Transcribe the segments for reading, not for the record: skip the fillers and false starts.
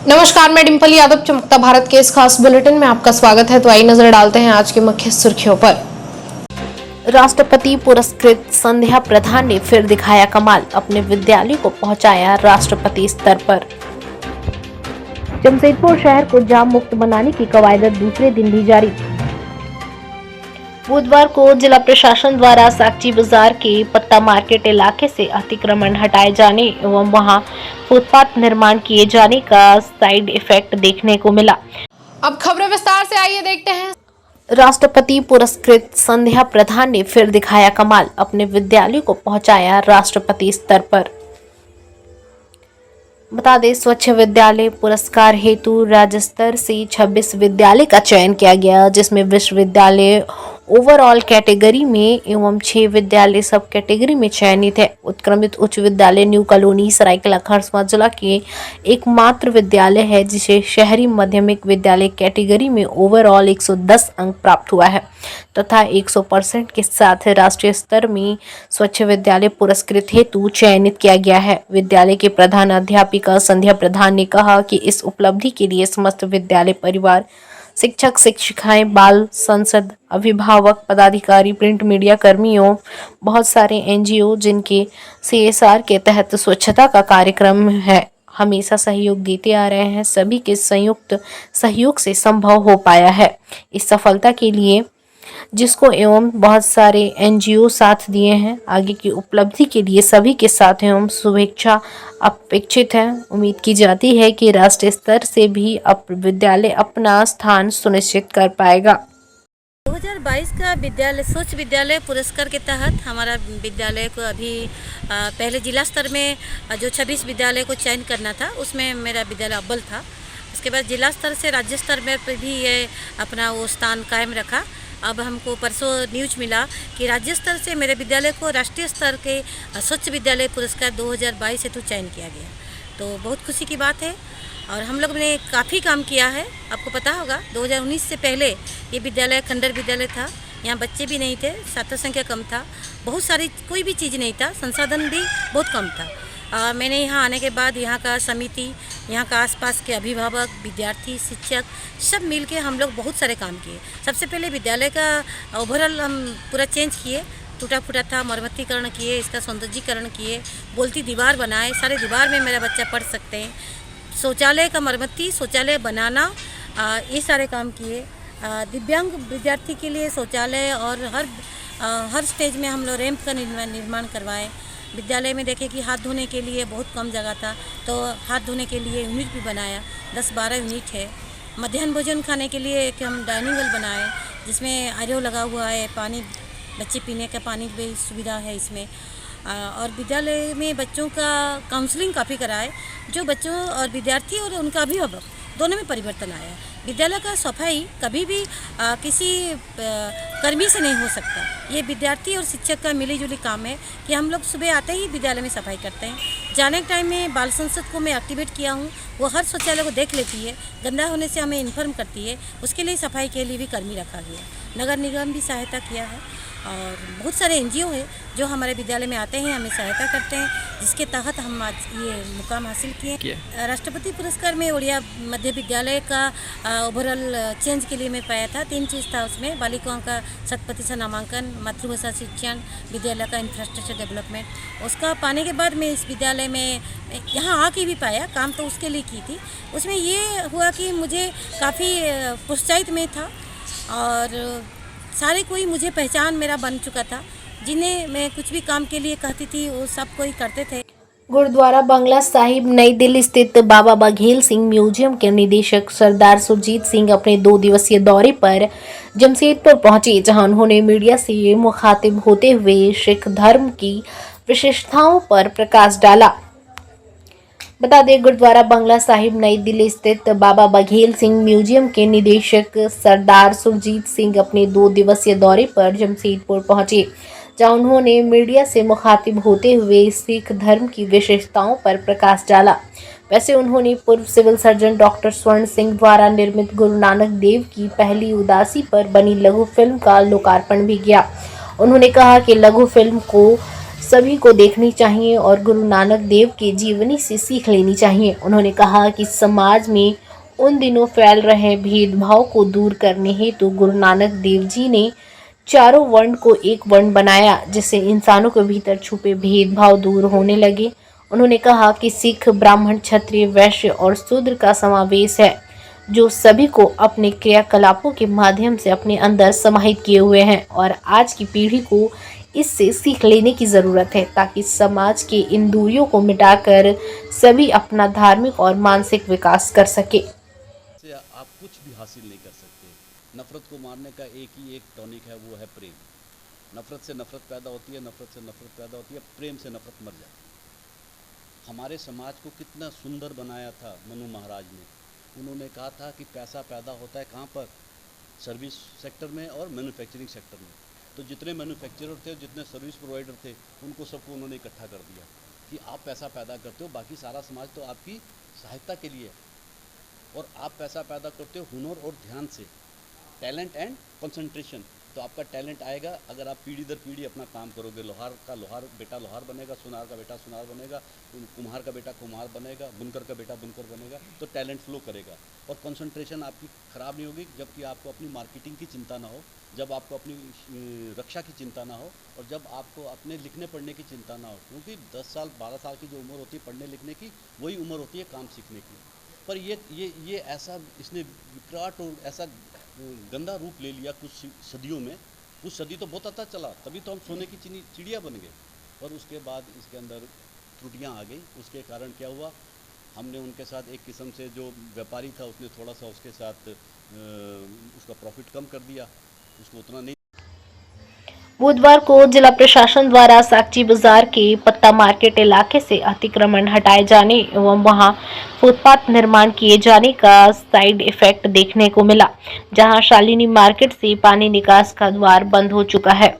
नमस्कार, मैं डिम्पल यादव चमकता भारत के इस खास बुलेटिन में आपका स्वागत है। तो आइए नजर डालते हैं आज की मुख्य सुर्खियों पर। राष्ट्रपति पुरस्कृत संध्या प्रधान ने फिर दिखाया कमाल, अपने विद्यालय को पहुंचाया राष्ट्रपति स्तर पर। जमशेदपुर शहर को जाम मुक्त बनाने की कवायद दूसरे दिन भी जारी। बुधवार को जिला प्रशासन द्वारा साकची बाजार के पत्ता मार्केट इलाके से अतिक्रमण हटाए जाने एवं वहां फुटपाथ निर्माण किए जाने का साइड इफेक्ट देखने को मिला। अब खबरें विस्तार से, आइए देखते हैं। राष्ट्रपति पुरस्कृत संध्या प्रधान ने फिर दिखाया कमाल, अपने विद्यालय को पहुंचाया राष्ट्रपति स्तर पर। बता दें, स्वच्छ विद्यालय पुरस्कार हेतु राज्य स्तर से 26 विद्यालय का चयन किया गया, जिसमें विश्वविद्यालय ओवरऑल कैटेगरी में एवं 6 विद्यालय सब कैटेगरी में चयनित है। उत्क्रमित उच्च विद्यालय न्यू कॉलोनी सरायकेला खरसावां जिला के एकमात्र विद्यालय है जिसे शहरी माध्यमिक विद्यालय कैटेगरी में ओवरऑल 110 अंक प्राप्त हुआ है तथा 100% के साथ राष्ट्रीय स्तर में स्वच्छ विद्यालय पुरस्कृत हेतु चयनित किया गया है। विद्यालय के प्रधान अध्यापिका संध्या प्रधान ने कहा कि इस उपलब्धि के लिए समस्त विद्यालय परिवार, शिक्षक शिक्षिकाएं, बाल संसद, अभिभावक, पदाधिकारी, प्रिंट मीडिया कर्मियों, बहुत सारे एनजीओ जिनके CSR के तहत स्वच्छता का कार्यक्रम है, हमेशा सहयोग देते आ रहे हैं, सभी के संयुक्त सहयोग से संभव हो पाया है। इस सफलता के लिए जिसको एवं बहुत सारे एनजीओ साथ दिए हैं, आगे की उपलब्धि के लिए सभी के साथ एवं शुभेच्छा अपेक्षित है। उम्मीद की जाती है कि राष्ट्रीय स्तर से भी विद्यालय अपना स्थान सुनिश्चित कर पाएगा। 2022 का विद्यालय स्वच्छ विद्यालय पुरस्कार के तहत हमारा विद्यालय को अभी पहले जिला स्तर में जो 26 विद्यालय को चयन करना था उसमें मेरा विद्यालय अव्वल था। उसके बाद जिला स्तर से राज्य स्तर में भी ये अपना वो स्थान कायम रखा। अब हमको परसों न्यूज मिला कि राज्य स्तर से मेरे विद्यालय को राष्ट्रीय स्तर के स्वच्छ विद्यालय पुरस्कार 2022 हेतु चयन किया गया। तो बहुत खुशी की बात है और हम लोग ने काफ़ी काम किया है। आपको पता होगा 2019 से पहले ये विद्यालय खंडर विद्यालय था, यहाँ बच्चे भी नहीं थे, छात्र संख्या कम था, बहुत सारी कोई भी चीज़ नहीं था, संसाधन भी बहुत कम था। मैंने यहाँ आने के बाद यहाँ का समिति, यहाँ का आसपास के अभिभावक, विद्यार्थी, शिक्षक सब मिलके हम लोग बहुत सारे काम किए। सबसे पहले विद्यालय का ओवरऑल हम पूरा चेंज किए, टूटा फूटा था, मरम्मतीकरण किए, इसका सौंदर्यीकरण किए, बोलती दीवार बनाए, सारे दीवार में मेरा बच्चा पढ़ सकते हैं। शौचालय का मरम्मती, शौचालय बनाना, ये सारे काम किए। दिव्यांग विद्यार्थी के लिए शौचालय और हर स्टेज में हम लोग रैंप का निर्माण करवाए। विद्यालय में देखे कि हाथ धोने के लिए बहुत कम जगह था तो हाथ धोने के लिए यूनिट भी बनाया, 10-12 यूनिट है। मध्याह्न भोजन खाने के लिए एक हम डाइनिंग हॉल बनाए जिसमें आरओ लगा हुआ है, पानी बच्चे पीने का पानी की सुविधा है इसमें। और विद्यालय में बच्चों का काउंसलिंग काफ़ी कराए, जो बच्चों और विद्यार्थी और उनका अभिभावक दोनों में परिवर्तन आया। विद्यालय का सफाई कभी भी किसी कर्मी से नहीं हो सकता, ये विद्यार्थी और शिक्षक का मिलीजुली काम है कि हम लोग सुबह आते ही विद्यालय में सफाई करते हैं। जाने के टाइम में बाल संसद को मैं एक्टिवेट किया हूँ, वो हर शौचालय को देख लेती है, गंदा होने से हमें इन्फॉर्म करती है, उसके लिए सफाई के लिए भी कर्मी रखा गया। नगर निगम भी सहायता किया है और बहुत सारे एनजीओ हैं जो हमारे विद्यालय में आते हैं, हमें सहायता करते हैं, जिसके तहत हम आज ये मुकाम हासिल किए। राष्ट्रपति पुरस्कार में उड़िया मध्य विद्यालय का ओवरऑल चेंज के लिए मैं पाया था। 3 चीज़ था उसमें, बालिकाओं का 100% नामांकन, मातृभाषा शिक्षण, विद्यालय का इंफ्रास्ट्रक्चर डेवलपमेंट। उसका पाने के बाद मैं इस विद्यालय में यहाँ आके भी पाया, काम तो उसके लिए की थी। उसमें ये हुआ कि मुझे काफ़ी प्रोत्साहित में था और सारे कोई मुझे पहचान मेरा बन चुका था। जिन्हें मैं कुछ भी काम के लिए कहती थी वो सब कोई करते थे। गुरुद्वारा बंगला साहिब नई दिल्ली स्थित बाबा बघेल सिंह म्यूजियम के निदेशक सरदार सुरजीत सिंह अपने 2 दिवसीय दौरे पर जमशेदपुर पहुंचे, जहां उन्होंने मीडिया से मुखातिब होते हुए सिख धर्म की विशेषताओं पर प्रकाश डाला। बता दें, गुरुद्वारा बंगला साहिब नई दिल्ली स्थित बाबा बघेल सिंह म्यूजियम के निदेशक सरदार सुरजीत सिंह अपने 2 दिवसीय दौरे पर जमशेदपुर पहुंचे, जहां उन्होंने मीडिया से मुखातिब होते हुए सिख धर्म की विशेषताओं पर प्रकाश डाला। वैसे उन्होंने पूर्व सिविल सर्जन डॉक्टर स्वर्ण सिंह द्वारा निर्मित गुरु नानक देव की पहली उदासी पर बनी लघु फिल्म का लोकार्पण भी किया। उन्होंने कहा कि लघु फिल्म को सभी को देखनी चाहिए और गुरु नानक देव के जीवनी से सीख लेनी चाहिए। उन्होंने कहा कि समाज में उन दिनों फैल रहे भेदभाव को दूर करने हेतु गुरु नानक देव जी ने चारों वर्ण को एक वर्ण बनाया, जिससे इंसानों के भीतर छुपे भेदभाव दूर होने लगे। उन्होंने कहा कि सिख, ब्राह्मण, क्षत्रिय, वैश्य और शूद्र का समावेश है, जो सभी को अपने क्रियाकलापों के माध्यम से अपने अंदर समाहित किए हुए हैं और आज की पीढ़ी को इससे सीख लेने की ज़रूरत है, ताकि समाज के इन दूरियों को मिटाकर सभी अपना धार्मिक और मानसिक विकास कर सके। से आप कुछ भी हासिल नहीं कर सकते। नफ़रत को मारने का एक ही एक टॉनिक है, वो है प्रेम। नफ़रत से नफ़रत पैदा होती है, नफ़रत से नफ़रत पैदा होती है, प्रेम से नफ़रत मर जाती है। हमारे समाज को कितना सुंदर बनाया था मनु महाराज ने। उन्होंने कहा था कि पैसा पैदा होता है कहाँ पर? सर्विस सेक्टर में और मैन्युफैक्चरिंग सेक्टर में। तो जितने मैन्युफैक्चरर थे, जितने सर्विस प्रोवाइडर थे, उनको सबको उन्होंने इकट्ठा कर दिया कि आप पैसा पैदा करते हो, बाकी सारा समाज तो आपकी सहायता के लिए है। और आप पैसा पैदा करते हो हुनर और ध्यान से, टैलेंट एंड कंसंट्रेशन। तो आपका टैलेंट आएगा अगर आप पीढ़ी दर पीढ़ी अपना काम करोगे। लोहार का लोहार बेटा लोहार बनेगा, सुनार का बेटा सुनार बनेगा, कुम्हार का बेटा कुम्हार बनेगा, बुनकर का बेटा बुनकर बनेगा, तो टैलेंट फ्लो करेगा। और कंसंट्रेशन आपकी ख़राब नहीं होगी जबकि आपको अपनी मार्केटिंग की चिंता ना हो, जब आपको अपनी रक्षा की चिंता ना हो, और जब आपको अपने लिखने पढ़ने की चिंता ना हो। क्योंकि 10 साल 12 साल की जो उम्र होती है पढ़ने लिखने की, वही उम्र होती है काम सीखने की। पर ये ऐसा इसने विकराट और ऐसा गंदा रूप ले लिया कुछ सदियों में। कुछ सदी तो बहुत अच्छा चला, तभी तो हम सोने की चिड़िया बन गए। पर उसके बाद इसके अंदर त्रुटियां आ गई। उसके कारण क्या हुआ, हमने उनके साथ एक किस्म से जो व्यापारी था उसने थोड़ा सा उसके साथ उसका प्रॉफिट कम कर दिया, उसको उतना नहीं। बुधवार को जिला प्रशासन द्वारा साकची बाजार के पत्ता मार्केट इलाके से अतिक्रमण हटाए जाने एवं वहां फुटपाथ निर्माण किए जाने का साइड इफेक्ट देखने को मिला, जहां शालिनी मार्केट से पानी निकास का द्वार बंद हो चुका है।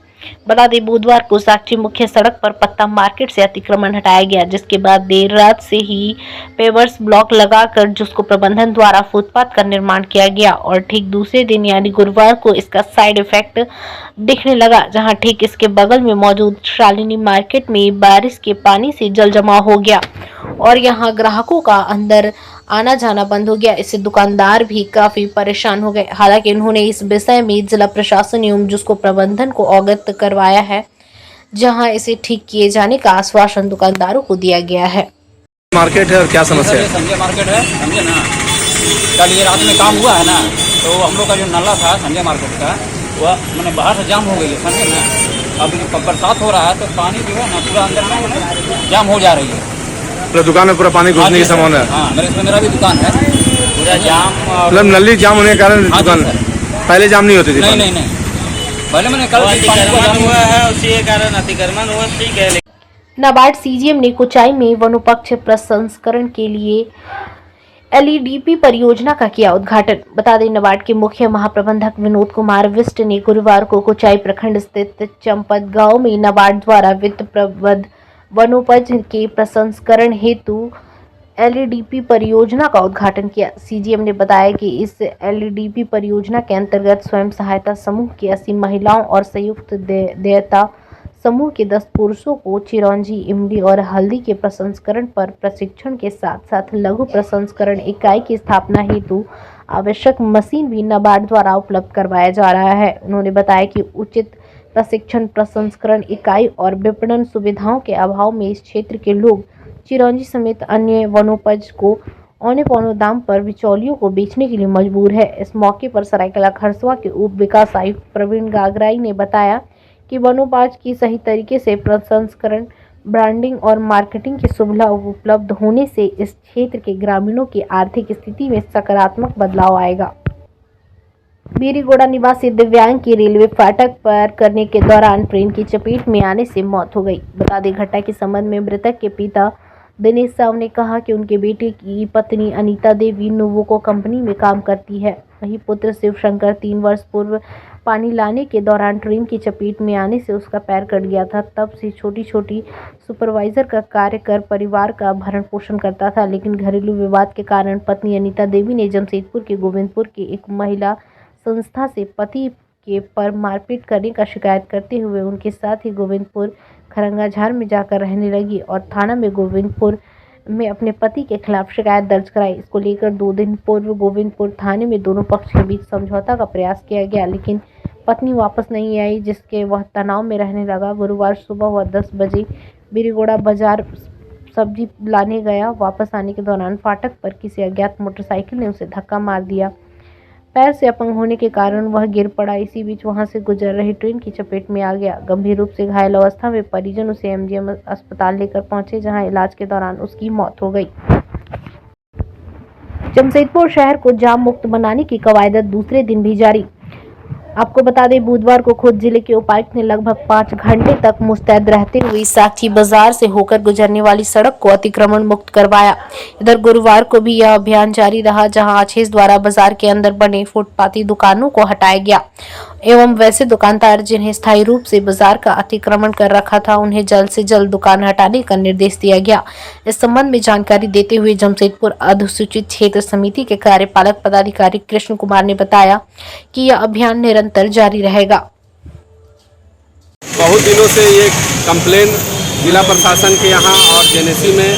बता दें, बुधवार को साकची मुख्य सड़क पर पत्ता मार्केट से अतिक्रमण हटाया गया, जिसके बाद देर रात से ही पेवर्स ब्लॉक लगाकर जिसको प्रबंधन द्वारा फुटपाथ का निर्माण किया गया और ठीक दूसरे दिन यानी गुरुवार को इसका साइड इफेक्ट दिखने लगा, जहां ठीक इसके बगल में मौजूद शालिनी मार्केट में बारिश के पानी से जल जमाव हो गया और यहां ग्राहकों का अंदर आना जाना बंद हो गया। इससे दुकानदार भी काफी परेशान हो गए। हालांकि उन्होंने इस विषय में जिला प्रशासन एवं जिसको प्रबंधन को अवगत करवाया है, जहां इसे ठीक किए जाने का आश्वासन दुकानदारों को दिया गया है। मार्केट है और क्या समस्या है? संजय मार्केट है, समझे ना। कल ये रात में काम हुआ है ना, तो हम लोग का जो नाला था संजय मार्केट का, वह मैंने बाहर से जाम हो गई है, समझे ना। अब बरसात हो रहा है तो पानी जो है ना पूरा अंदर में जाम हो जा रही है। मतलब दुकान में पूरा पानी घुसने की संभावना है? हाँ, मेरा भी दुकान है, पूरा जाम। मतलब नली जाम होने के कारण दुकान पहले जाम नहीं होती थी? नहीं, पहले मैंने कल अतिक्रमण हुआ है, उसी के कारण अतिक्रमण हुआ, ठीक है। नाबार्ड सीजीएम ने कुचाई में वनोपक्ष प्रसंस्करण के लिए एलईडीपी परियोजना का किया उद्घाटन। बता दें, नाबार्ड के मुख्य महाप्रबंधक विनोद कुमार विष्ट ने गुरुवार को कुचाई प्रखंड स्थित चंपत गांव में नाबार्ड द्वारा वित्त प्रबद्ध वनोपज के प्रसंस्करण हेतु एलईडीपी परियोजना का उद्घाटन किया। सीजीएम ने बताया कि इस एलईडीपी परियोजना के अंतर्गत स्वयं सहायता समूह की 80 महिलाओं और संयुक्त देयता समूह के 10 पुरुषों को चिरौंजी, इमली और हल्दी के प्रसंस्करण पर प्रशिक्षण के साथ साथ लघु प्रसंस्करण इकाई की स्थापना हेतु आवश्यक मशीन भी नाबार्ड द्वारा उपलब्ध करवाया जा रहा है। उन्होंने बताया कि उचित प्रशिक्षण, प्रसंस्करण इकाई और विपणन सुविधाओं के अभाव में इस क्षेत्र के लोग चिरौंजी समेत अन्य वनोपज को औने पौने दाम पर बिचौलियों को बेचने के लिए मजबूर है। इस मौके पर सरायकेला खरसवा के उप विकास आयुक्त प्रवीण गागराई ने बताया कि वनोपज की सही तरीके से प्रसंस्करण, ब्रांडिंग और मार्केटिंग की सुविधा उपलब्ध होने से इस क्षेत्र के ग्रामीणों की आर्थिक स्थिति में सकारात्मक बदलाव आएगा। बीरीगोड़ा निवासी दिव्यांग की रेलवे फाटक पर करने के दौरान ट्रेन की चपेट में आने से मौत हो गई। बता दें, घटना के संबंध में मृतक के पिता दिनेश साव ने कहा कि उनके बेटे की पत्नी अनीता देवी नोवोको कंपनी में काम करती है। वहीं पुत्र शिवशंकर 3 वर्ष पूर्व पानी लाने के दौरान ट्रेन की चपेट में आने से उसका पैर कट गया था। तब से छोटी सुपरवाइजर का कार्य कर परिवार का भरण पोषण करता था, लेकिन घरेलू विवाद के कारण पत्नी अनीता देवी ने जमशेदपुर के गोविंदपुर के एक महिला संस्था से पति के पर मारपीट करने का शिकायत करते हुए उनके साथ ही गोविंदपुर खरंगाझार में जाकर रहने लगी और थाना में गोविंदपुर में अपने पति के खिलाफ शिकायत दर्ज कराई। इसको लेकर 2 दिन पूर्व गोविंदपुर थाने में दोनों पक्ष के बीच समझौता का प्रयास किया गया, लेकिन पत्नी वापस नहीं आई, जिसके वह तनाव में रहने लगा। गुरुवार सुबह वह 10 बजे बिरीगोड़ा बाजार सब्जी लाने गया। वापस आने के दौरान फाटक पर किसी अज्ञात मोटरसाइकिल ने उसे धक्का मार दिया। पैर से अपंग होने के कारण वह गिर पड़ा। इसी बीच वहां से गुजर रही ट्रेन की चपेट में आ गया। गंभीर रूप से घायल अवस्था में परिजन उसे एमजीएम अस्पताल लेकर पहुंचे, जहां इलाज के दौरान उसकी मौत हो गई। जमशेदपुर शहर को जाम मुक्त बनाने की कवायद दूसरे दिन भी जारी। आपको बता दें, बुधवार को खुद जिले के उपायुक्त ने लगभग 5 घंटे तक मुस्तैद रहते हुए साक्षी बाजार से होकर गुजरने वाली सड़क को अतिक्रमण मुक्त करवाया। इधर गुरुवार को भी यह अभियान जारी रहा, जहां आछेज द्वारा बाजार के अंदर बने फुटपाती दुकानों को हटाया गया एवं वैसे दुकानदार जिन्हें स्थायी रूप से बाजार का अतिक्रमण कर रखा था, उन्हें जल्द से जल्द दुकान हटाने का निर्देश दिया गया। इस संबंध में जानकारी देते हुए जमशेदपुर अधिसूचित क्षेत्र समिति के कार्यपालक पदाधिकारी कृष्ण कुमार ने बताया कि यह अभियान निरंतर जारी रहेगा। बहुत दिनों से ये कंप्लेन जिला प्रशासन के यहाँ और जेनेसी में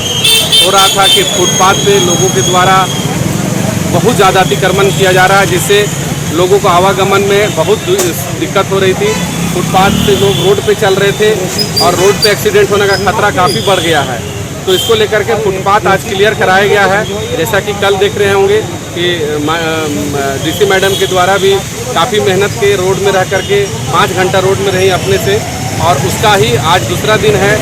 हो रहा था कि फुटपाथ पे लोगों के द्वारा बहुत ज़्यादा अतिक्रमण किया जा रहा है, जिससे लोगों को आवागमन में बहुत दिक्कत हो रही थी। फुटपाथ से लोग रोड पे चल रहे थे और रोड पे एक्सीडेंट होने का खतरा काफ़ी बढ़ गया है। तो इसको लेकर के फुटपाथ आज क्लियर कराया गया है। जैसा कि कल देख रहे होंगे कि डीसी मैडम के द्वारा भी काफ़ी मेहनत के रोड में रह करके 5 घंटा रोड में रही अपने से, और उसका ही आज दूसरा दिन है।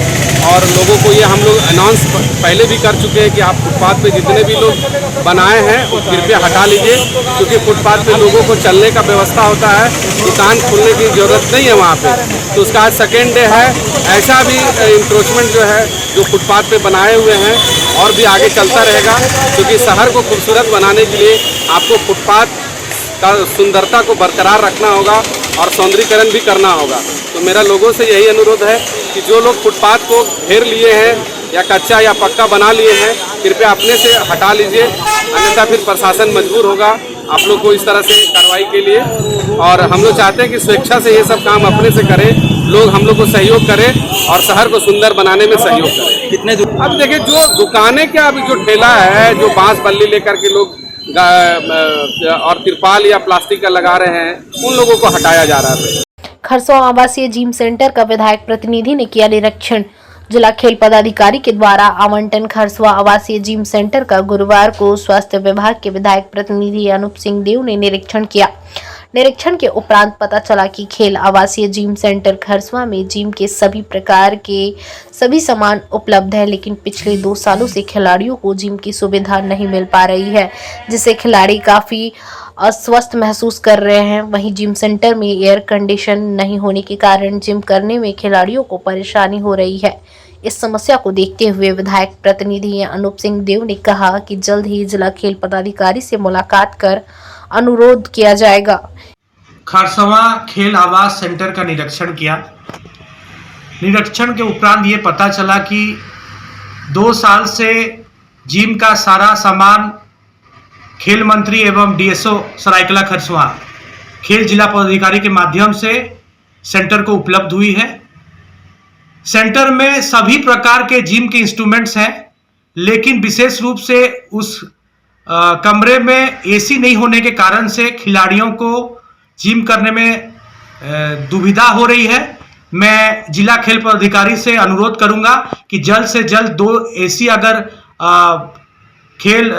और लोगों को ये हम लोग अनाउंस पहले भी कर चुके हैं कि आप फुटपाथ पे जितने भी लोग बनाए हैं वो कृपया हटा लीजिए, क्योंकि फुटपाथ पे लोगों को चलने का व्यवस्था होता है, दुकान खोलने की ज़रूरत नहीं है वहाँ पे। तो उसका आज सेकेंड डे है। ऐसा भी इंक्रोचमेंट जो है जो फुटपाथ पे बनाए हुए हैं और भी आगे चलता रहेगा, क्योंकि शहर को खूबसूरत बनाने के लिए आपको फुटपाथ का सुंदरता को बरकरार रखना होगा और सौंदर्यीकरण भी करना होगा। तो मेरा लोगों से यही अनुरोध है कि जो लोग फुटपाथ को घेर लिए हैं या कच्चा या पक्का बना लिए हैं, कृपया अपने से हटा लीजिए, अन्यथा फिर प्रशासन मजबूर होगा आप लोग को इस तरह से कार्रवाई के लिए। और हम लोग चाहते हैं कि स्वेच्छा से ये सब काम अपने से करें, लोग हम लोग को सहयोग करें और शहर को सुंदर बनाने में सहयोग करें। कितने अब देखिए, जो दुकानें क्या, अभी जो ठेला है, जो बांस बल्ली लेकर के लोग और तिरपाल या प्लास्टिक का लगा रहे हैं, उन लोगों को हटाया जा रहा है। खरसों आवासीय जिम सेंटर का विधायक प्रतिनिधि ने किया निरीक्षण। जिला खेल पदाधिकारी के द्वारा आवंटन खरसवा आवासीय जिम सेंटर का गुरुवार को स्वास्थ्य विभाग के विधायक प्रतिनिधि अनूप सिंह देव ने निरीक्षण किया। निरीक्षण के उपरांत पता चला कि खेल आवासीय जिम सेंटर खरसवा में जिम के सभी प्रकार के सभी सामान उपलब्ध है, लेकिन पिछले 2 सालों से खिलाड़ियों को जिम की सुविधा नहीं मिल पा रही है, जिससे खिलाड़ी काफी अस्वस्थ महसूस कर रहे हैं। वहीं जिम सेंटर में एयर कंडीशन नहीं होने के कारण जिम करने में खिलाड़ियों को परेशानी हो रही है। इस समस्या को देखते हुए विधायक प्रतिनिधि अनूप सिंह देव ने कहा कि जल्द ही जिला खेल पदाधिकारी से मुलाकात कर अनुरोध किया जाएगा। खरसवा खेल आवास सेंटर का निरीक्षण किया। निरीक्षण के उपरांत ये पता चला कि 2 साल से जिम का सारा सामान खेल मंत्री एवं डीएसओ सरायकला खरसवा खेल जिला पदाधिकारी के माध्यम से सेंटर को उपलब्ध हुई है। सेंटर में सभी प्रकार के जिम के इंस्ट्रूमेंट्स हैं, लेकिन विशेष रूप से उस कमरे में एसी नहीं होने के कारण से खिलाड़ियों को जिम करने में दुविधा हो रही है। मैं जिला खेल पदाधिकारी से अनुरोध करूंगा कि जल्द से जल्द 2 एसी अगर खेल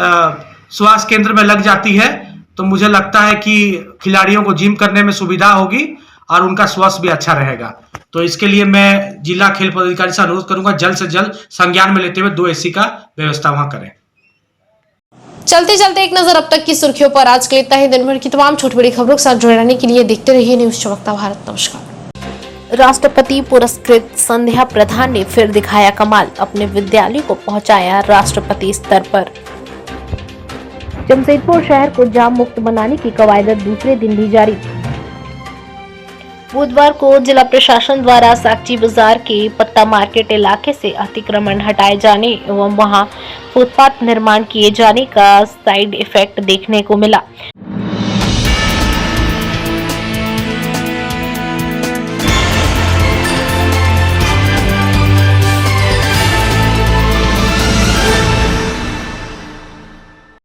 स्वास्थ्य केंद्र में लग जाती है तो मुझे लगता है कि खिलाड़ियों को जिम करने में सुविधा होगी और उनका स्वास्थ्य भी अच्छा रहेगा। तो इसके लिए मैं जिला खेल पदाधिकारी से अनुरोध करूंगा जल्द से जल्द संज्ञान में लेते हुए 2 एसी का व्यवस्था वहां करें। चलते चलते एक नजर अब तक की सुर्खियों पर। आज के लिए इतना ही। दिन भर की तमाम छोटी बड़ी खबरों के साथ जुड़े रहने के लिए देखते रहिए न्यूज चमकता भारत। नमस्कार। राष्ट्रपति पुरस्कृत संध्या प्रधान ने फिर दिखाया कमाल, अपने विद्यालय को पहुंचाया राष्ट्रपति स्तर पर। जमशेदपुर शहर को जाम मुक्त बनाने की कवायद दूसरे दिन भी जारी। बुधवार को जिला प्रशासन द्वारा साक्षी बाजार के पत्ता मार्केट इलाके से अतिक्रमण हटाए जाने एवं वहां फुटपाथ निर्माण किए जाने का साइड इफेक्ट देखने को मिला।